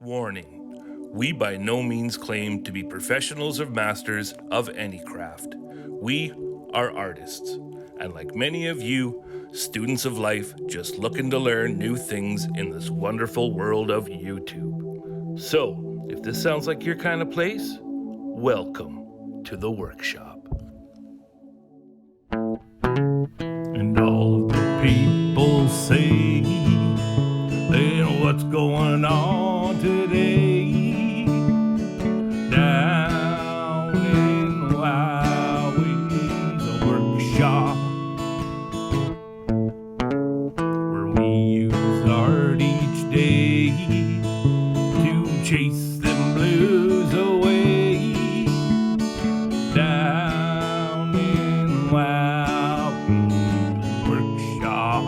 Warning: we by no means claim to be professionals or masters of any craft. We are artists, and like many of you, students of life just looking to learn new things in this wonderful world of YouTube. So, if this sounds like your kind of place, welcome to the workshop. And all the people say they know what's going on today down in Wowwy'z workshop, where we use art each day to chase them blues away down in Wowwy'z workshop.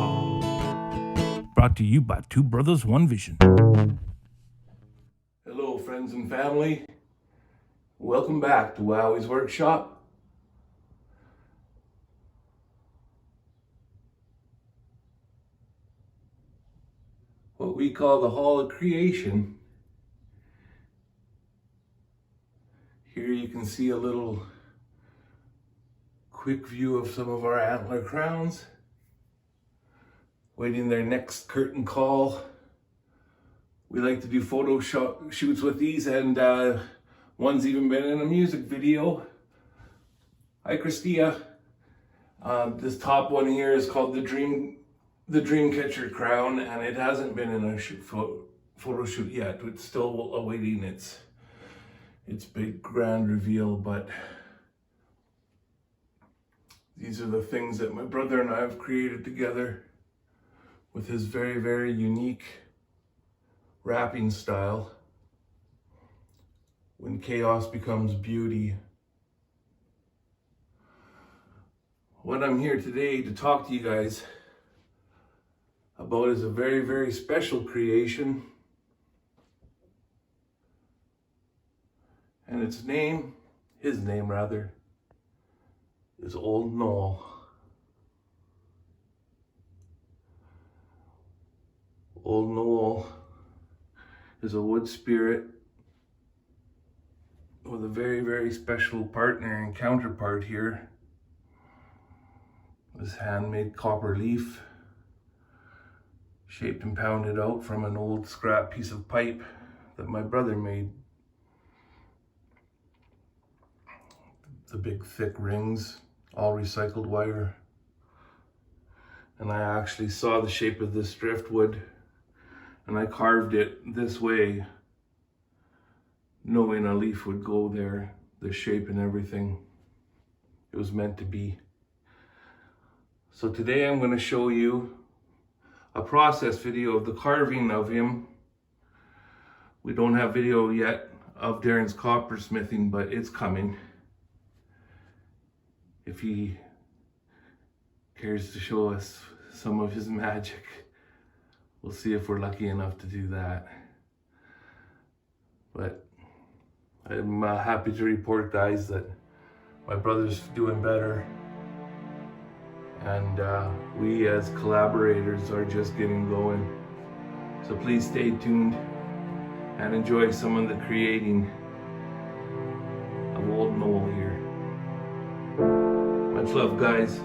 Brought to you by Two Brothers, One Vision. Hello, friends and family. Welcome back to Wowwy'z Workshop. What we call the Hall of Creation. Here you can see a little quick view of some of our Antler Crowns waiting their next curtain call. We like to do photo shoots with these, and one's even been in a music video. Hi, Kristia. This top one here is called the Dreamcatcher Crown, and it hasn't been in a photo shoot yet. It's still awaiting its big grand reveal, but these are the things that my brother and I have created together with his very, very unique wrapping style. When chaos becomes beauty. What I'm here today to talk to you guys about is a very, very special creation. And his name is Old Noel. Old Noel is a wood spirit with a very, very special partner and counterpart here. This handmade copper leaf, shaped and pounded out from an old scrap piece of pipe that my brother made. The big thick rings, all recycled wire. And I actually saw the shape of this driftwood, and I carved it this way, knowing a leaf would go there, the shape and everything. It was meant to be. So today I'm going to show you a process video of the carving of him. We don't have video yet of Darren's coppersmithing, but it's coming. If he cares to show us some of his magic, we'll see if we're lucky enough to do that. But I'm happy to report, guys, that my brother's doing better. And we as collaborators are just getting going. So please stay tuned and enjoy some of the creating of Old Noel here. Much love, guys.